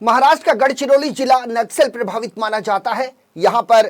महाराष्ट्र का गढ़चिरौली जिला नक्सल प्रभावित माना जाता है। यहां पर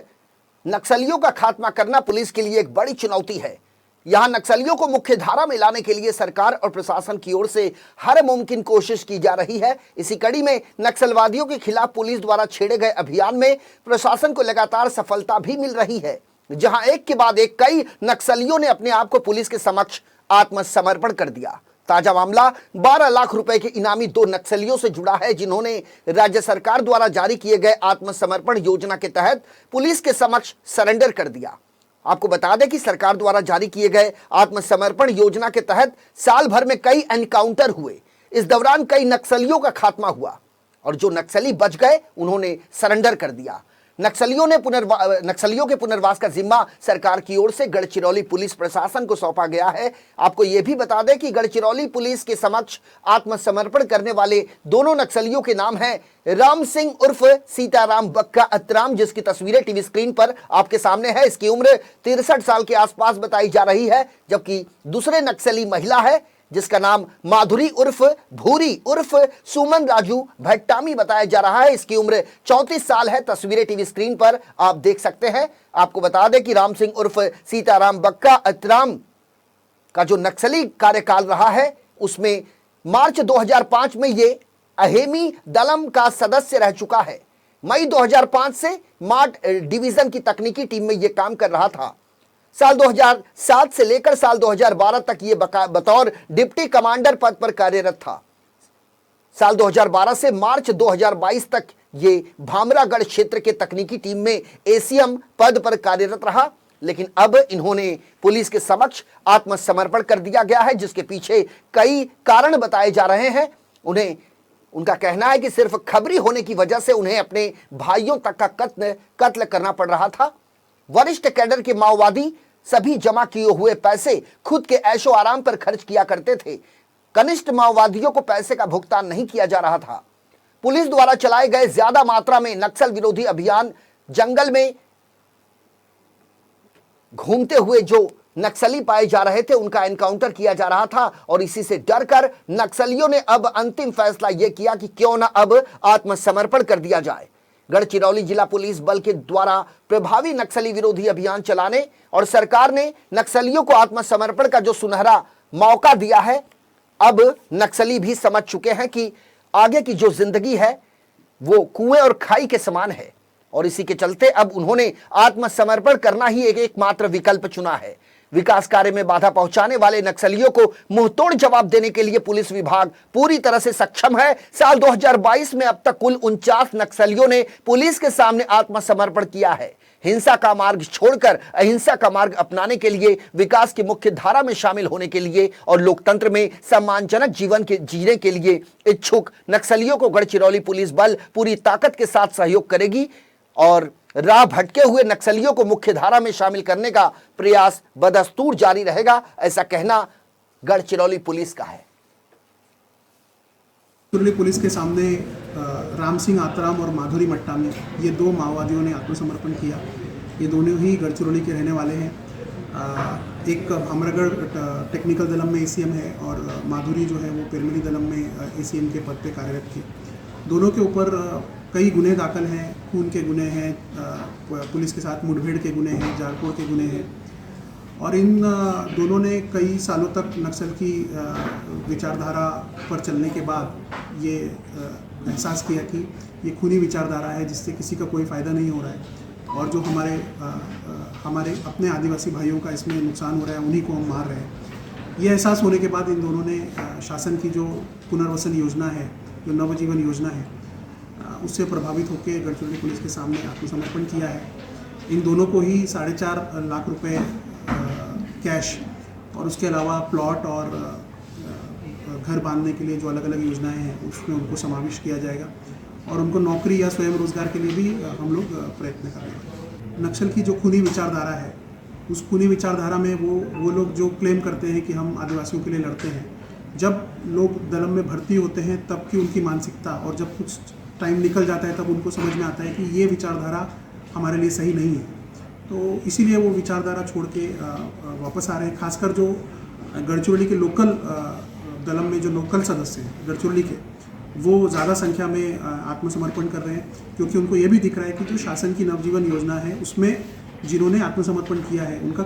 नक्सलियों का खात्मा करना पुलिस के लिए एक बड़ी चुनौती है। यहां नक्सलियों को मुख्य धारा में लाने के लिए सरकार और प्रशासन की ओर से हर मुमकिन कोशिश की जा रही है। इसी कड़ी में नक्सलवादियों के खिलाफ पुलिस द्वारा छेड़े गए अभियान में प्रशासन को लगातार सफलता भी मिल रही है, जहां एक के बाद एक कई नक्सलियों ने अपने आप को पुलिस के समक्ष आत्मसमर्पण कर दिया। ताजा मामला 12 लाख रुपए के इनामी 2 नक्सलियों से जुड़ा है, जिन्होंने राज्य सरकार द्वारा जारी किए गए आत्मसमर्पण योजना के तहत पुलिस के समक्ष सरेंडर कर दिया। आपको बता दें कि सरकार द्वारा जारी किए गए आत्मसमर्पण योजना के तहत साल भर में कई एनकाउंटर हुए। इस दौरान कई नक्सलियों का खात्मा हुआ और जो नक्सली बच गए उन्होंने सरेंडर कर दिया। नक्सलियों के पुनर्वास का जिम्मा सरकार की ओर से गढ़चिरौली पुलिस प्रशासन को सौंपा गया है। आपको यह भी बता दें कि गढ़चिरौली पुलिस के समक्ष आत्मसमर्पण करने वाले दोनों नक्सलियों के नाम हैं राम सिंह उर्फ सीताराम बक्का अतराम, जिसकी तस्वीरें टीवी स्क्रीन पर आपके सामने है। इसकी उम्र 63 साल के आसपास बताई जा रही है, जबकि दूसरे नक्सली महिला है जिसका नाम माधुरी उर्फ भूरी उर्फ सुमन राजू भट्टामी बताया जा रहा है। इसकी उम्र 34 साल है। तस्वीरें टीवी स्क्रीन पर आप देख सकते हैं। आपको बता दें कि राम सिंह उर्फ सीताराम बक्का अतराम का जो नक्सली कार्यकाल रहा है उसमें मार्च 2005 में ये अहेमी दलम का सदस्य रह चुका है। मई 2005 से मार्ट डिवीजन की तकनीकी टीम में यह काम कर रहा था। साल 2007 से लेकर साल 2012 तक ये बतौर डिप्टी कमांडर पद पर कार्यरत था। साल 2012 से मार्च 2022 तक ये भामरागढ़ क्षेत्र के तकनीकी टीम में एसीएम पद पर कार्यरत रहा, लेकिन अब इन्होंने पुलिस के समक्ष आत्मसमर्पण कर दिया गया है, जिसके पीछे कई कारण बताए जा रहे हैं। उनका कहना है कि सिर्फ खबरी होने की वजह से उन्हें अपने भाइयों तक का कत्ल करना पड़ रहा था। वरिष्ठ कैडर के माओवादी सभी जमा किए हुए पैसे खुद के ऐशो आराम पर खर्च किया करते थे। कनिष्ठ माओवादियों को पैसे का भुगतान नहीं किया जा रहा था। पुलिस द्वारा चलाए गए ज्यादा मात्रा में नक्सल विरोधी अभियान, जंगल में घूमते हुए जो नक्सली पाए जा रहे थे उनका एनकाउंटर किया जा रहा था और इसी से डरकर नक्सलियों ने अब अंतिम फैसला यह किया कि क्यों ना अब आत्मसमर्पण कर दिया जाए। गढ़चिरौली जिला पुलिस बल के द्वारा प्रभावी नक्सली विरोधी अभियान चलाने और सरकार ने नक्सलियों को आत्मसमर्पण का जो सुनहरा मौका दिया है, अब नक्सली भी समझ चुके हैं कि आगे की जो जिंदगी है वो कुएं और खाई के समान है और इसी के चलते अब उन्होंने आत्मसमर्पण करना ही एकमात्र विकल्प चुना है। विकास कार्य में बाधा पहुंचाने वाले नक्सलियों को मुंहतोड़ जवाब देने के लिए पुलिस विभाग पूरी तरह से सक्षम है। साल 2022 में अब तक कुल 49 नक्सलियों ने पुलिस के सामने आत्मसमर्पण किया है। हिंसा का मार्ग छोड़कर अहिंसा का मार्ग अपनाने के लिए, विकास की मुख्य धारा में शामिल होने के लिए और लोकतंत्र में सम्मानजनक जीवन के जीने के लिए इच्छुक नक्सलियों को गढ़चिरौली पुलिस बल पूरी ताकत के साथ सहयोग करेगी और राह भटके हुए नक्सलियों को मुख्य धारा में शामिल करने का प्रयास बदस्तूर जारी रहेगा, ऐसा कहना गढ़चिरौली पुलिस का है। गढ़चिरौली पुलिस के सामने राम सिंह आतराम और माधुरी मट्टामी, ये 2 माओवादियों ने आत्मसमर्पण किया। ये दोनों ही गढ़चिरौली के रहने वाले हैं। एक भामरागढ़ टेक्निकल दलम में एसीएम है और माधुरी जो है वो पेरमिली दलम में एसीएम के पद पे कार्यरत थी। दोनों के ऊपर कई गुने दाखिल हैं, खून के गुने हैं, पुलिस के साथ मुठभेड़ के गुने हैं, जारकोड़ के गुने हैं और इन दोनों ने कई सालों तक नक्सल की विचारधारा पर चलने के बाद ये एहसास किया कि ये खूनी विचारधारा है जिससे किसी का कोई फ़ायदा नहीं हो रहा है और जो हमारे अपने आदिवासी भाइयों का इसमें नुकसान हो रहा है, उन्हीं को हम मार रहे हैं। ये एहसास होने के बाद इन दोनों ने शासन की जो पुनर्वसन योजना है, जो नवजीवन योजना है, उससे प्रभावित होकर गढ़चिरौली पुलिस के सामने आत्मसमर्पण किया है। इन दोनों को ही 4.5 लाख रुपए कैश और उसके अलावा प्लॉट और घर बांधने के लिए जो अलग अलग योजनाएं हैं उसमें उनको समावेश किया जाएगा और उनको नौकरी या स्वयं रोजगार के लिए भी हम लोग प्रयत्न करेंगे। नक्सल की जो खूनी विचारधारा है, उस खूनी विचारधारा में वो लोग जो क्लेम करते हैं कि हम आदिवासियों के लिए लड़ते हैं, जब लोग दलम में भर्ती होते हैं तब की उनकी मानसिकता और जब कुछ टाइम निकल जाता है तब उनको समझ में आता है कि ये विचारधारा हमारे लिए सही नहीं है। तो इसीलिए वो विचारधारा छोड़ के वापस आ रहे हैं। खासकर जो गढ़चिरौली के लोकल दलम में जो लोकल सदस्य हैं गढ़चिरौली के, वो ज़्यादा संख्या में आत्मसमर्पण कर रहे हैं, क्योंकि उनको ये भी दिख रहा है कि जो शासन की नवजीवन योजना है उसमें जिन्होंने आत्मसमर्पण किया है उनका